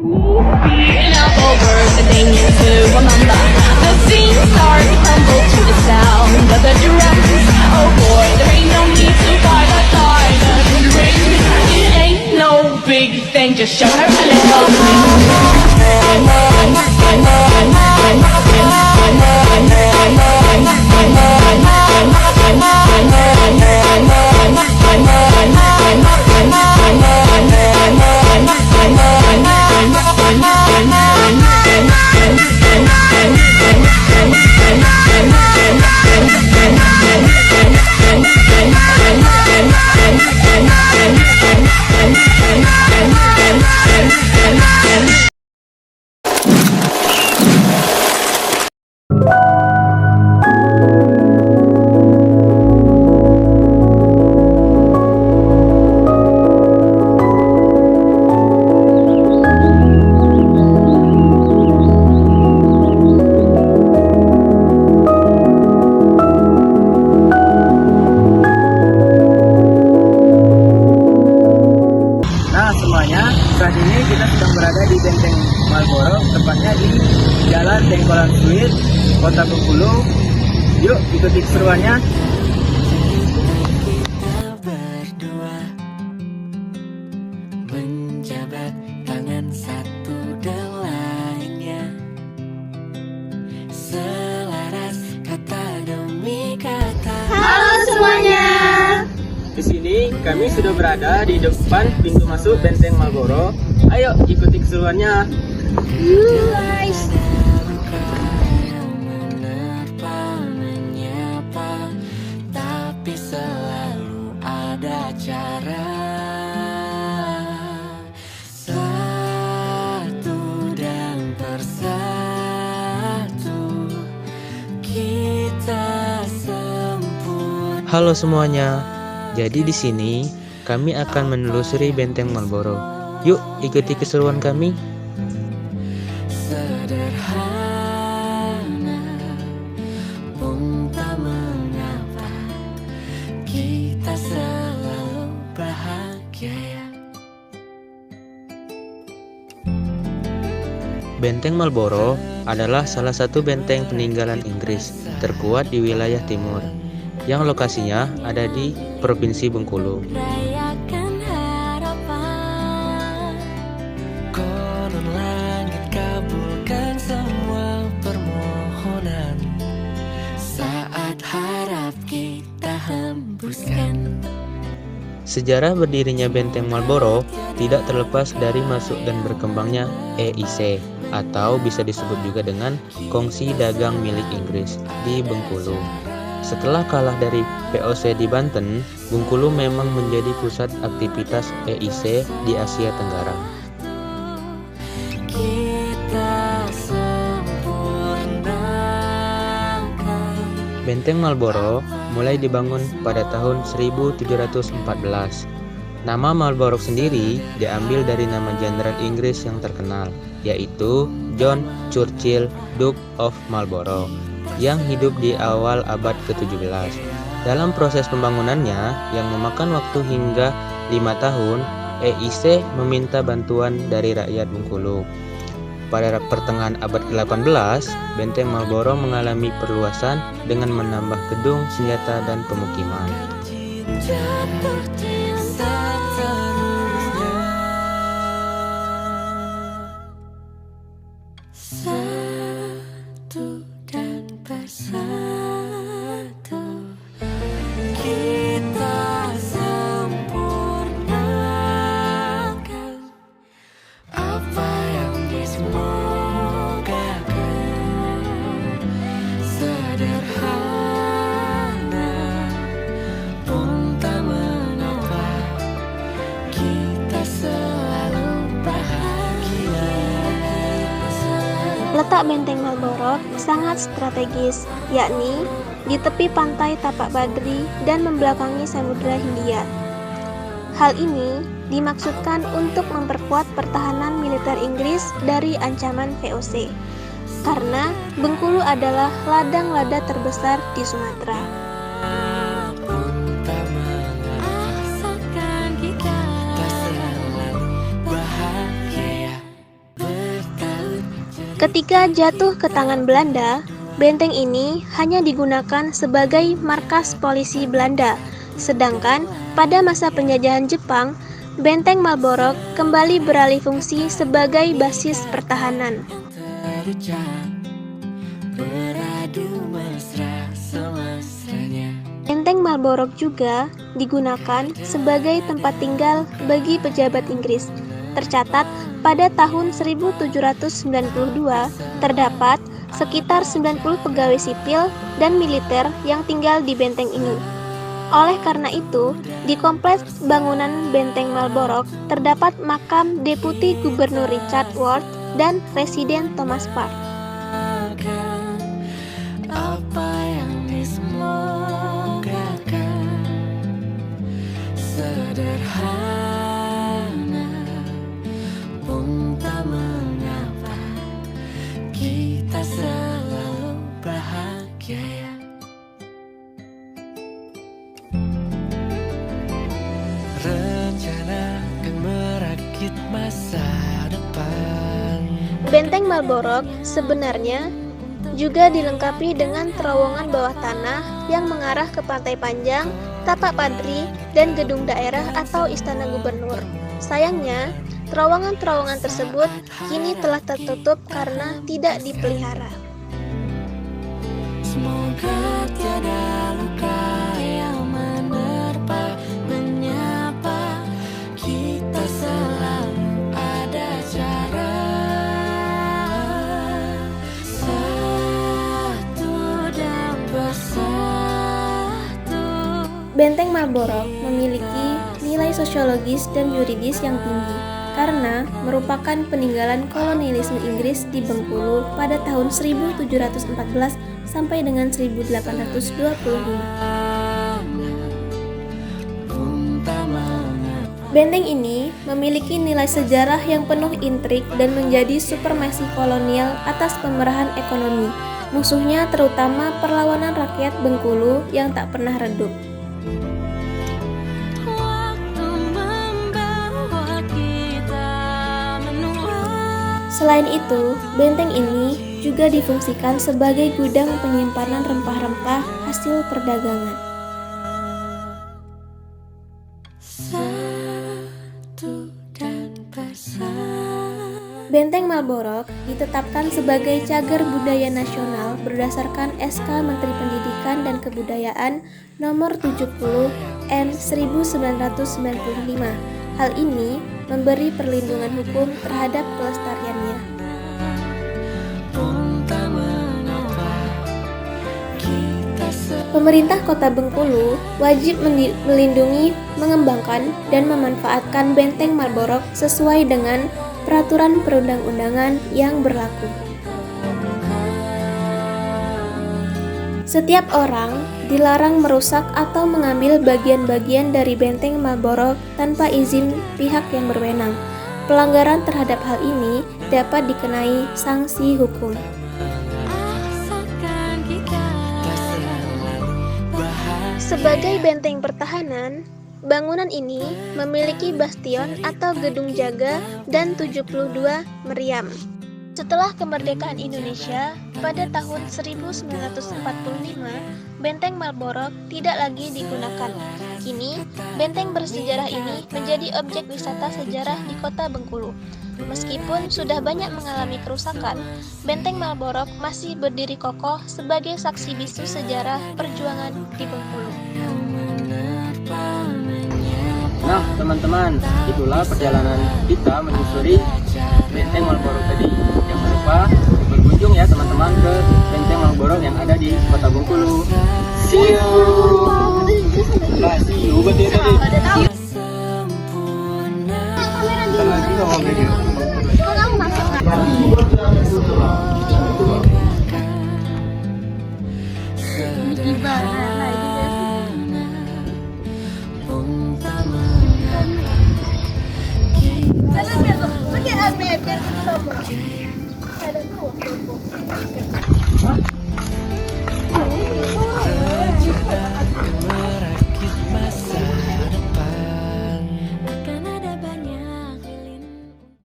An awful word, the thing is to remember. The scene starts to crumble to the sound of the drums. Oh boy, there ain't no need to fight the silent ring. It ain't no big thing, just show her a little Saat ini kita sedang berada di Benteng Marlboro, tepatnya di Jalan Tengkolan Suit, Kota Bengkulu. Yuk ikuti keseruannya. Berdua menjabat tangan satu dan lainnya, selaras kata demi kata. Halo semuanya. Di sini kami sudah berada di depan pintu masuk Benteng Marlboro. Ayo ikuti keseruannya. Guys. Menyapa, tapi selalu ada cara. Satu dan persatu kita sempurna. Halo semuanya. Jadi di sini kami akan menelusuri Benteng Marlboro. Yuk ikuti keseruan kami. Sederhana, pun tak mengapa, kita selalu bahagia. Benteng Marlboro adalah salah satu benteng peninggalan Inggris terkuat di wilayah timur, yang lokasinya ada di Provinsi Bengkulu. Rayakan harapan, konon langit kabulkan semua permohonan, saat harap kita hembuskan. Sejarah berdirinya Benteng Marlboro tidak terlepas dari masuk dan berkembangnya EIC, atau bisa disebut juga dengan Kongsi Dagang milik Inggris di Bengkulu. Setelah kalah dari VOC di Banten, Bengkulu memang menjadi pusat aktivitas EIC di Asia Tenggara. Kita sempurnakan. Benteng Marlboro mulai dibangun pada tahun 1714. Nama Marlborough sendiri diambil dari nama jenderal Inggris yang terkenal, yaitu John Churchill, Duke of Marlborough, yang hidup di awal abad ke-17. Dalam proses pembangunannya yang memakan waktu hingga 5 tahun, EIC meminta bantuan dari rakyat Bengkulu. Pada pertengahan abad ke-18, Benteng Marlboro mengalami perluasan dengan menambah gedung, senjata, dan pemukiman. Jatuh cinta terusnya, satu dan bersatu kita sempurnakan apa yang disemogakan. Sederhana, pun tak mengapa, kita selalu bahagia. Letak Benteng Marlboro sangat strategis, yakni di tepi pantai Tapak Badri dan membelakangi Samudra Hindia. Hal ini dimaksudkan untuk memperkuat pertahanan militer Inggris dari ancaman VOC, karena Bengkulu adalah ladang lada terbesar di Sumatera. Ketika jatuh ke tangan Belanda, benteng ini hanya digunakan sebagai markas polisi Belanda. Sedangkan pada masa penjajahan Jepang, benteng Marlborough kembali beralih fungsi sebagai basis pertahanan. Terucap beradu mesra semestinya. Benteng Marlborough juga digunakan sebagai tempat tinggal bagi pejabat Inggris. Tercatat pada tahun 1792 terdapat sekitar 90 pegawai sipil dan militer yang tinggal di benteng ini. Oleh karena itu, di kompleks bangunan benteng Marlborough terdapat makam Deputi Gubernur Richard Worth dan Presiden Thomas Parke. Apa yang disemogakan sederhana, pun tak mengapa kita selalu bahagia. Rencana akan merakit masa depan. Benteng Marlborough sebenarnya juga dilengkapi dengan terowongan bawah tanah yang mengarah ke Pantai Panjang, Tapak Padri, dan gedung daerah atau Istana Gubernur. Sayangnya, terowongan-terowongan tersebut kini telah tertutup karena tidak dipelihara. Semoga tiada luka yang menerpa, menyapa kita selalu ada cara. Satu dan bersatu. Benteng Marlborough memiliki nilai sosiologis dan yuridis yang tinggi karena merupakan peninggalan kolonialisme Inggris di Bengkulu pada tahun 1714 sampai dengan 1825. Benteng ini memiliki nilai sejarah yang penuh intrik dan menjadi supremasi kolonial atas pemerahan ekonomi. Musuhnya terutama perlawanan rakyat Bengkulu yang tak pernah redup. Selain itu, benteng ini juga difungsikan sebagai gudang penyimpanan rempah-rempah hasil perdagangan. Satu dan bersatu. Benteng Marlborough ditetapkan sebagai cagar budaya nasional berdasarkan SK Menteri Pendidikan dan Kebudayaan Nomor 70 N 1995. Hal ini memberi perlindungan hukum terhadap kelestariannya. Pemerintah Kota Bengkulu wajib melindungi, mengembangkan, dan memanfaatkan benteng Marlborough sesuai dengan peraturan perundang-undangan yang berlaku. Setiap orang dilarang merusak atau mengambil bagian-bagian dari benteng Marlborough tanpa izin pihak yang berwenang. Pelanggaran terhadap hal ini dapat dikenai sanksi hukum. Sebagai benteng pertahanan, bangunan ini memiliki bastion atau gedung jaga dan 72 meriam. Setelah kemerdekaan Indonesia pada tahun 1945, benteng Marlborough tidak lagi digunakan. Kini, benteng bersejarah ini menjadi objek wisata sejarah di Kota Bengkulu. Meskipun sudah banyak mengalami kerusakan, benteng Marlborough masih berdiri kokoh sebagai saksi bisu sejarah perjuangan di Bengkulu. Nah, teman-teman, itulah perjalanan kita menyusuri benteng Marlborough tadi. Jangan lupa berkunjung ya teman-teman ke benteng Marlborough yang ada di Kota Bengkulu. See you. See you. Ada